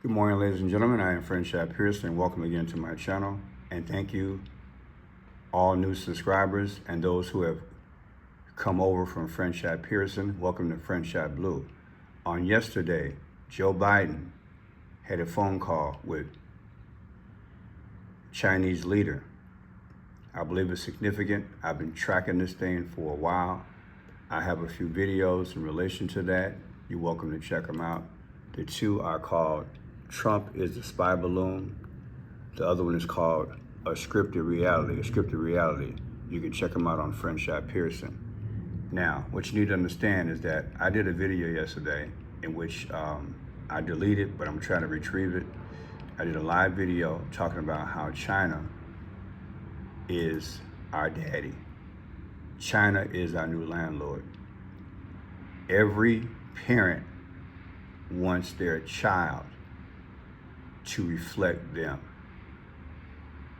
Good morning, ladies and gentlemen. I am Friendship Pearson, and welcome again to my channel. And thank you, all new subscribers and those who have come over from Friendship Pearson. Welcome to Friendship Blue. On yesterday, Joe Biden had a phone call with Chinese leader. I believe it's significant. I've been tracking this thing for a while. I have a few videos in relation to that. You're welcome to check them out. The two are called Trump is the Spy Balloon. The other one is called A Scripted Reality. You can check them out on Friendship Pearson. Now, what you need to understand is that I did a video yesterday in which I deleted, but I'm trying to retrieve it. I did a live video talking about how China is our daddy. China is our new landlord. Every parent wants their child to reflect them.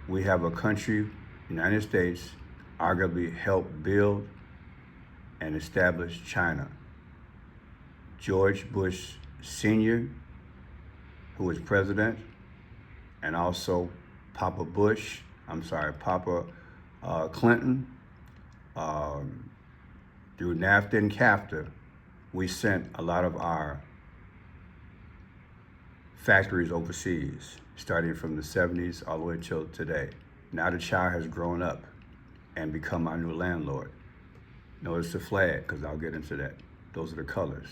We have a country, United States, arguably helped build and establish China. George Bush Sr., who was president, and also Papa Clinton, through NAFTA and CAFTA, we sent a lot of our factories overseas, starting from the 70s all the way till today. Now the child has grown up and become our new landlord. Notice the flag, because I'll get into that. Those are the colors.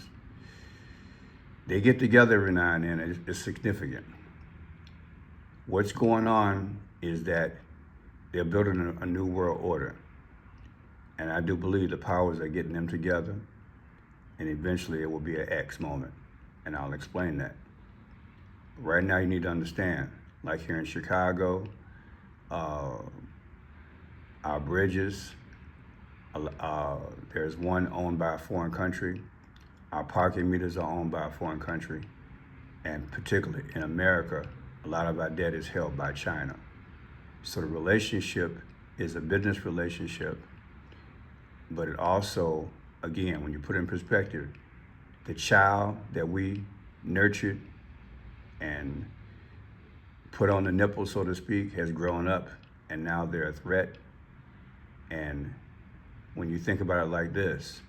They get together every now and then. It's significant. What's going on is that they're building a new world order. And I do believe the powers are getting them together, and eventually it will be an X moment. And I'll explain that. Right now, you need to understand, like here in Chicago, our bridges, there's one owned by a foreign country. Our parking meters are owned by a foreign country. And particularly in America, a lot of our debt is held by China. So the relationship is a business relationship, but it also, again, when you put it in perspective, the child that we nurtured and put on the nipple, so to speak, has grown up, and now they're a threat. And when you think about it like this,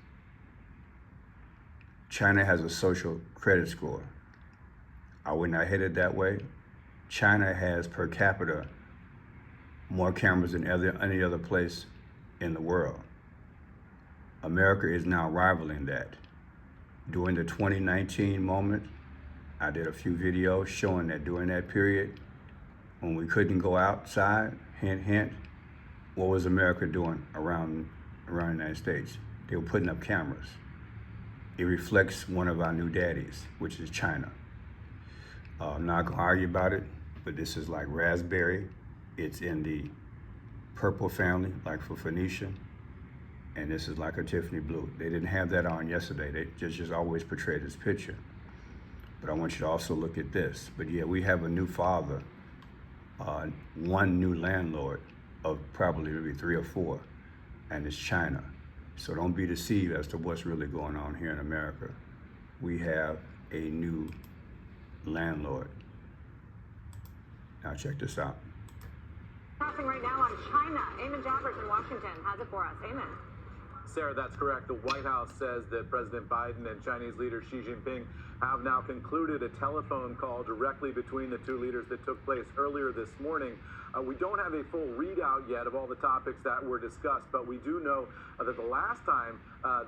China has a social credit score. I would not hit it that way. China has per capita more cameras than any other place in the world. America is now rivaling that. During the 2019 moment, I did a few videos showing that during that period, when we couldn't go outside, hint, hint, what was America doing around the United States? They were putting up cameras. It reflects one of our new daddies, which is China. I'm not gonna argue about it, but this is like raspberry. It's in the purple family, like for Phoenicia. And this is like a Tiffany blue. They didn't have that on yesterday. They just always portrayed this picture. But I want you to also look at this. But yeah, we have a new father, one new landlord of probably maybe 3 or 4, and it's China. So don't be deceived as to what's really going on here in America. We have a new landlord. Now check this out. Passing right now on China. Eamon Javers in Washington has it for us. Eamon. Sarah, that's correct. The White House says that President Biden and Chinese leader Xi Jinping have now concluded a telephone call directly between the two leaders that took place earlier this morning. We don't have a full readout yet of all the topics that were discussed, but we do know that the last time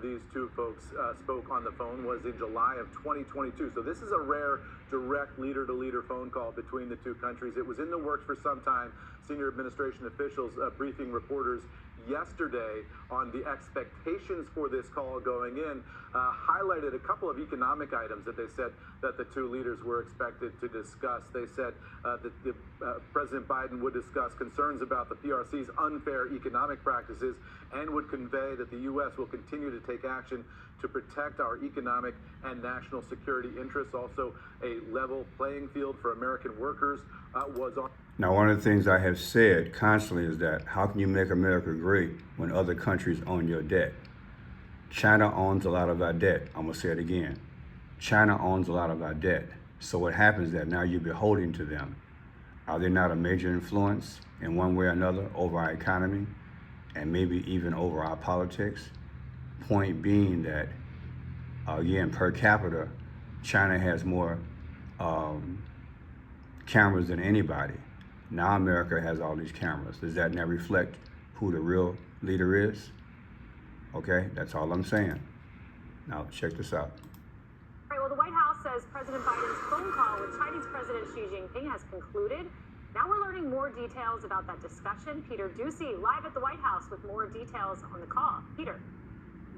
these two folks spoke on the phone was in July of 2022. So this is a rare direct leader-to-leader phone call between the two countries. It was in the works for some time. Senior administration officials briefing reporters yesterday on the expectations for this call going in, highlighted a couple of economic items that they said that the two leaders were expected to discuss. They said that President Biden would discuss concerns about the PRC's unfair economic practices and would convey that the U.S. will continue to take action to protect our economic and national security interests. Also, a level playing field for American workers was on. Now, one of the things I have said constantly is that how can you make America great when other countries own your debt? China owns a lot of our debt. I'm gonna say it again. China owns a lot of our debt. So what happens is that now you're beholden to them. Are they not a major influence in one way or another over our economy and maybe even over our politics? Point being that, again, per capita, China has more cameras than anybody. Now America has all these cameras. Does that not reflect who the real leader is? Okay, that's all I'm saying. Now check this out. All right, well, the White House says President Biden's phone call with Chinese President Xi Jinping has concluded. Now we're learning more details about that discussion. Peter Ducey, live at the White House with more details on the call. Peter.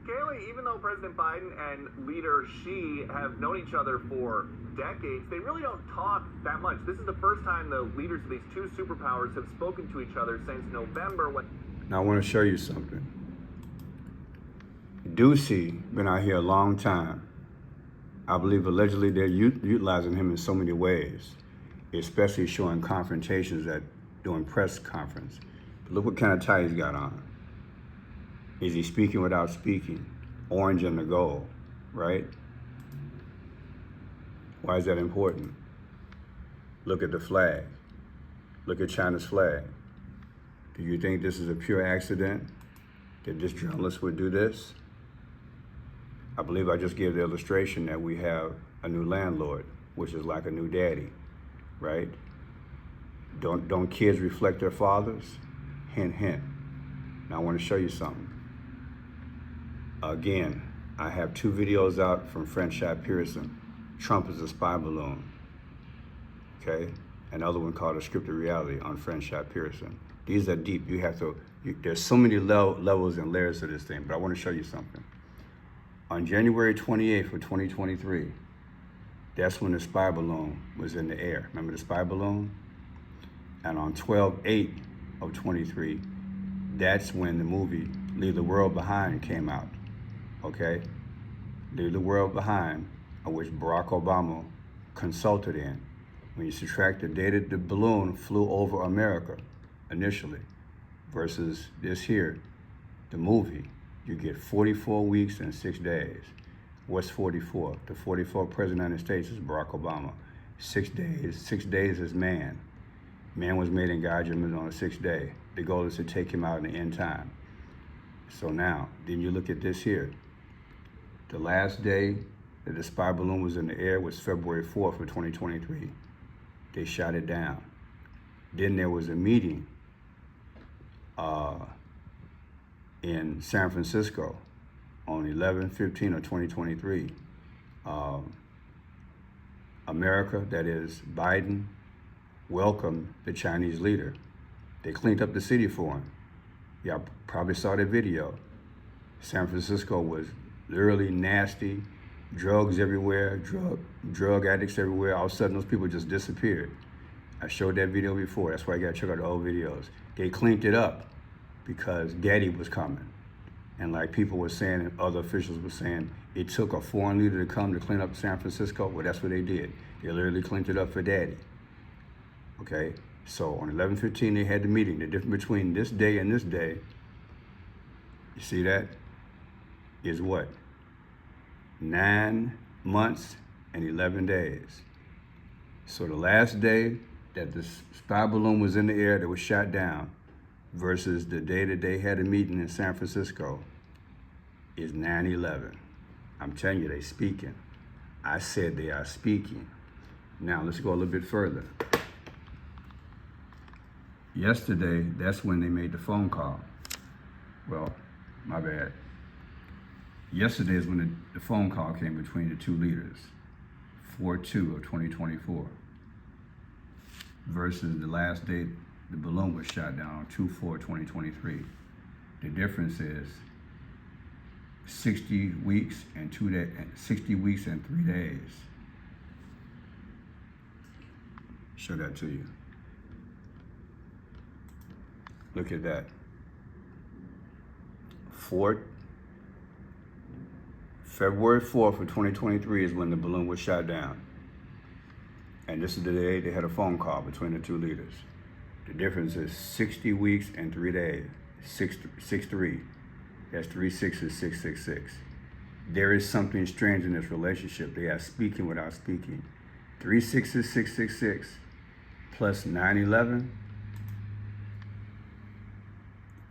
Kaylee, even though President Biden and leader Xi have known each other for decades, they really don't talk that much. This is the first time the leaders of these two superpowers have spoken to each other since November when... Now I want to show you something. Ducey been out here a long time. I believe allegedly they're utilizing him in so many ways, especially showing confrontations at doing press conference. But look what kind of tie he's got on. Is he speaking without speaking? Orange and the gold, right? Why is that important? Look at the flag. Look at China's flag. Do you think this is a pure accident that this journalist would do this? I believe I just gave the illustration that we have a new landlord, which is like a new daddy, right? Don't kids reflect their fathers? Hint, hint. Now I want to show you something. Again, I have two videos out from Franchot Pearson. Trump is a spy balloon, okay? Another one called A Scripted Reality on Franchot Pearson. These are deep. There's so many levels and layers to this thing, but I want to show you something. On January 28th of 2023, that's when the spy balloon was in the air. Remember the spy balloon? And on 12/8 of 23, that's when the movie Leave the World Behind came out, okay? Leave the World Behind, which Barack Obama consulted in. When you subtract the day that the balloon flew over America initially versus this here, the movie, you get 44 weeks and 6 days. What's 44? The 44th President of the United States is Barack Obama. 6 days is man. Man was made in God's image on the 6th day. The goal is to take him out in the end time. So now, then you look at this here. The last day that the spy balloon was in the air was February 4th of 2023. They shot it down. Then there was a meeting in San Francisco on 11/15 of 2023. America, that is Biden, welcomed the Chinese leader. They cleaned up the city for him. Y'all probably saw the video. San Francisco was literally nasty, drugs everywhere, drug addicts everywhere. All of a sudden, those people just disappeared. I showed that video before. That's why I got to check out the old videos. They cleaned it up because Daddy was coming. And like people were saying, and other officials were saying, it took a foreign leader to come to clean up San Francisco. Well, that's what they did. They literally cleaned it up for Daddy. Okay? So on 11/15, they had the meeting. The difference between this day and this day, you see that, is what? 9 months and 11 days. So the last day that the spy balloon was in the air that was shot down versus the day that they had a meeting in San Francisco is 9/11. I'm telling you, they speaking. I said they are speaking. Now let's go a little bit further. Yesterday, that's when they made the phone call. Well, my bad. Yesterday is when the phone call came between the two leaders, 4/2 of 2024, versus the last day the balloon was shot down on 2/4/2023. The difference is 60 weeks and 3 days. Show that to you. Look at that. February 4th of 2023 is when the balloon was shot down. And this is the day they had a phone call between the two leaders. The difference is 60 weeks and 3 days. 6-3. That's 3 6s, 666. There is something strange in this relationship. They are speaking without speaking. 3 6s, 666 plus 9/11,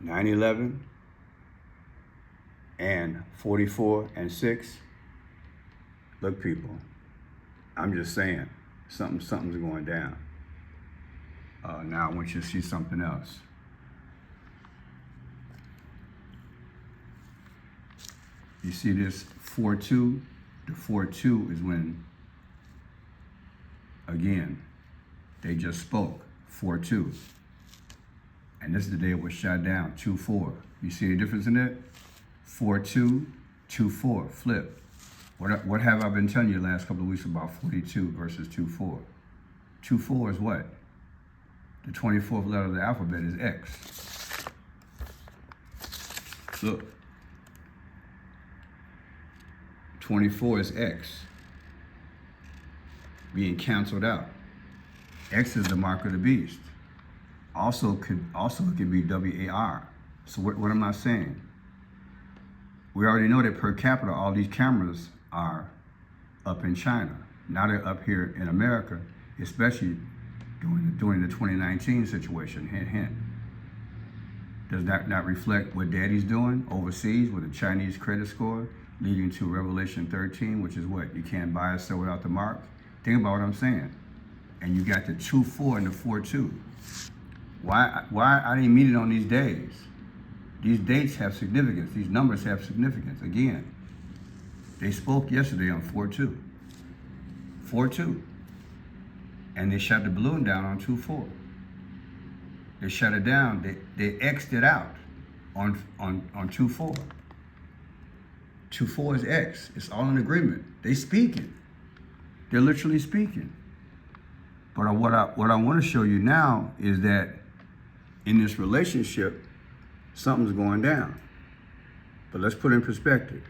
9/11, and 44 and 6. Look, people, I'm just saying, something's going down. Now I want you to see something else. You see this 4-2? The 4-2 is when, again, they just spoke, 4-2. And this is the day it was shot down, 2-4. You see the difference in it? 4-2, 2-4, flip. What have I been telling you the last couple of weeks about 42 versus 2-4? 2-4 is what? The 24th letter of the alphabet is X. Look. 24 is X being canceled out. X is the mark of the beast. Also it could be WAR. So what am I saying? We already know that per capita, all these cameras are up in China. Now they're up here in America, especially during the 2019 situation. Hint, hint. Does that not reflect what Daddy's doing overseas with a Chinese credit score, leading to Revelation 13, which is what? You can't buy or sell without the mark? Think about what I'm saying. And you got the 2-4 and the 4-2. Why I didn't mean it on these days? These dates have significance. These numbers have significance. Again, they spoke yesterday on 4-2. 4-2. And they shot the balloon down on 2-4. They shut it down. They X'd it out on 2-4. 2-4 is X. It's all in agreement. They speaking. They're literally speaking. But what I want to show you now is that in this relationship, something's going down. But let's put it in perspective.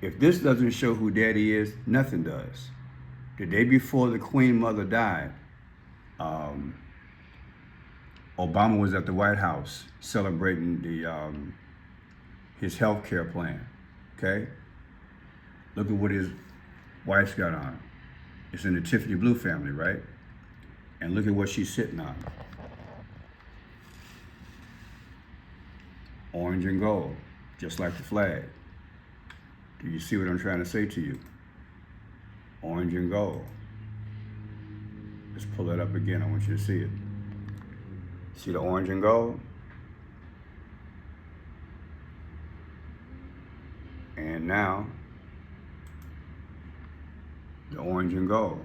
If this doesn't show who Daddy is, nothing does. The day before the Queen Mother died, Obama was at the White House celebrating his health care plan. Okay? Look at what his wife's got on. It's in the Tiffany Blue family, right? And look at what she's sitting on. Orange and gold, just like the flag. Do you see what I'm trying to say to you? Orange and gold. Let's pull that up again. I want you to see it. See the orange and gold? And now, the orange and gold.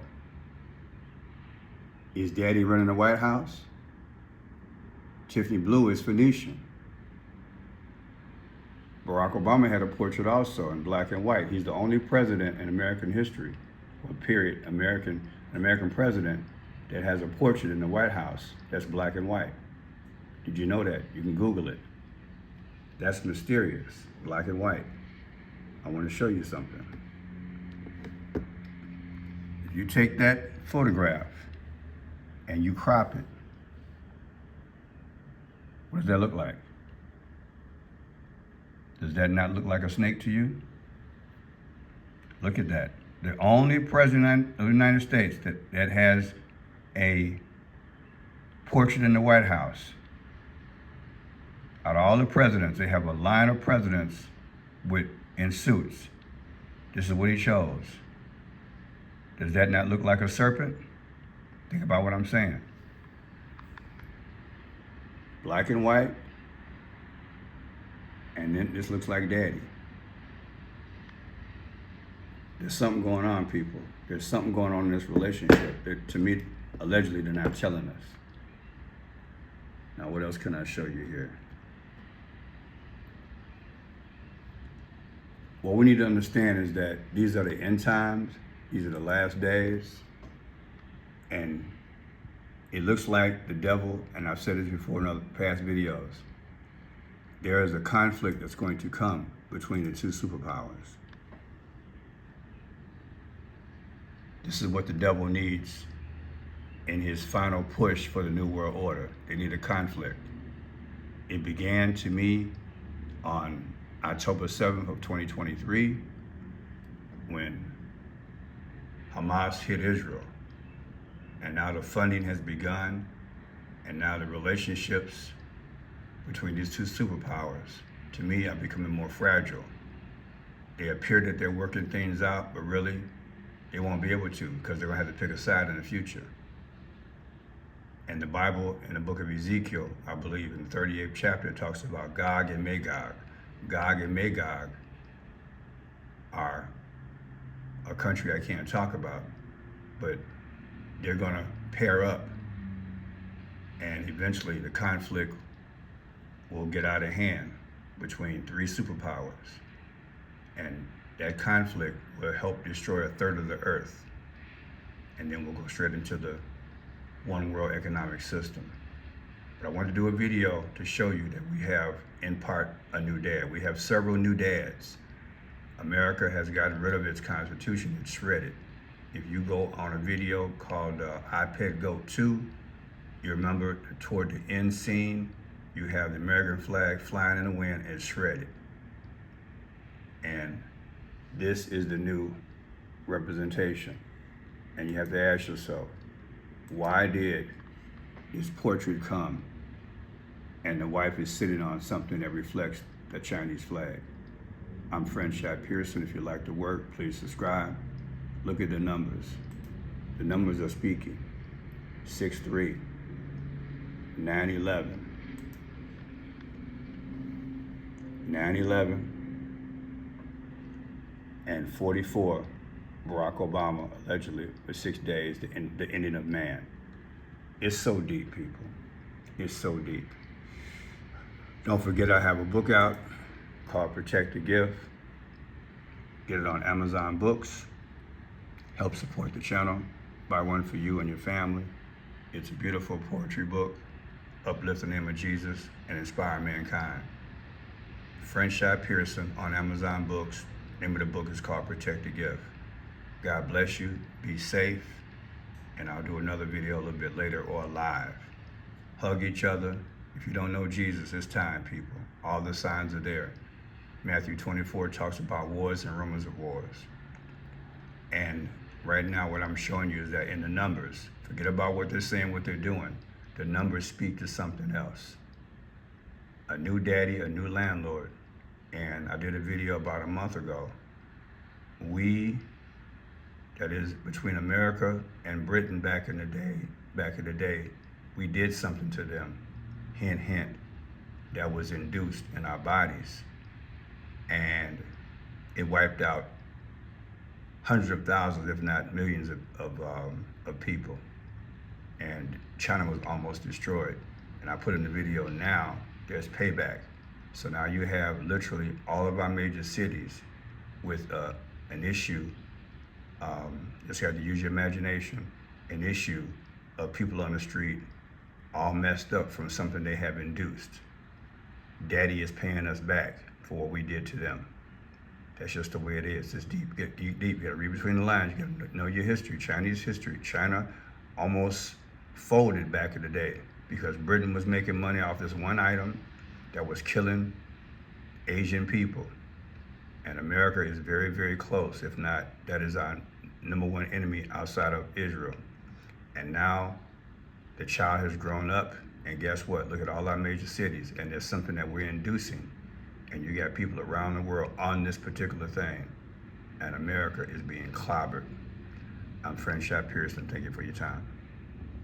Is Daddy running the White House? Tiffany Blue is Phoenician. Barack Obama had a portrait also in black and white. He's the only president in American history, or period, American president that has a portrait in the White House that's black and white. Did you know that? You can Google it. That's mysterious, black and white. I want to show you something. If you take that photograph and you crop it, what does that look like? Does that not look like a snake to you? Look at that. The only president of the United States that has a portrait in the White House. Out of all the presidents, they have a line of presidents in suits. This is what he chose. Does that not look like a serpent? Think about what I'm saying. Black and white. And then this looks like Daddy. There's something going on, people. There's something going on in this relationship that, to me, allegedly, they're not telling us. Now, what else can I show you here? What we need to understand is that these are the end times. These are the last days. And it looks like the devil, and I've said this before in other past videos, there is a conflict that's going to come between the two superpowers. This is what the devil needs in his final push for the New World Order. They need a conflict. It began, to me, on October 7th of 2023, when Hamas hit Israel. And now the funding has begun, and now the relationships between these two superpowers, to me, are becoming more fragile. They appear that they're working things out, but really, they won't be able to, because they're going to have to pick a side in the future. And the Bible, in the book of Ezekiel, I believe, in the 38th chapter, it talks about Gog and Magog. Gog and Magog are a country I can't talk about, but they're going to pair up, and eventually the conflict will get out of hand between three superpowers. And that conflict will help destroy a third of the earth. And then we'll go straight into the one world economic system. But I wanted to do a video to show you that we have, in part, a new dad. We have several new dads. America has gotten rid of its constitution. It's shredded. If you go on a video called iPad Go 2, you remember toward the end scene, you have the American flag flying in the wind and shredded. And this is the new representation. And you have to ask yourself, why did this portrait come and the wife is sitting on something that reflects the Chinese flag? I'm Franchai Pearson. If you like the work, please subscribe. Look at the numbers. The numbers are speaking. 6'3", 9/11, 9/11, and 44, Barack Obama, allegedly, for 6 days, the ending of man. It's so deep, people. It's so deep. Don't forget, I have a book out called Protect the Gift. Get it on Amazon Books. Help support the channel. Buy one for you and your family. It's a beautiful poetry book. Uplift the name of Jesus and inspire mankind. Franchai Pearson on Amazon Books. Name of the book is called Protect the Gift. God bless you. Be safe. And I'll do another video a little bit later or live. Hug each other. If you don't know Jesus, it's time, people. All the signs are there. Matthew 24 talks about wars and rumors of wars. And right now what I'm showing you is that in the numbers, forget about what they're saying, what they're doing. The numbers speak to something else. A new daddy, a new landlord. And I did a video about a month ago. We, that is between America and Britain back in the day, we did something to them, hint, hint, that was induced in our bodies. And it wiped out hundreds of thousands, if not millions of people. And China was almost destroyed. And I put in the video now, there's payback. So now you have literally all of our major cities with an issue, just have to use your imagination, an issue of people on the street all messed up from something they have induced. Daddy is paying us back for what we did to them. That's just the way it is. It's deep, get deep, deep. You gotta read between the lines. You gotta know your history, Chinese history. China almost folded back in the day because Britain was making money off this one item that was killing Asian people. And America is very, very close. If not, that is our #1 enemy outside of Israel. And now the child has grown up, and guess what? Look at all our major cities, and there's something that we're inducing. And you got people around the world on this particular thing, and America is being clobbered. I'm Franchai Pearson. Thank you for your time.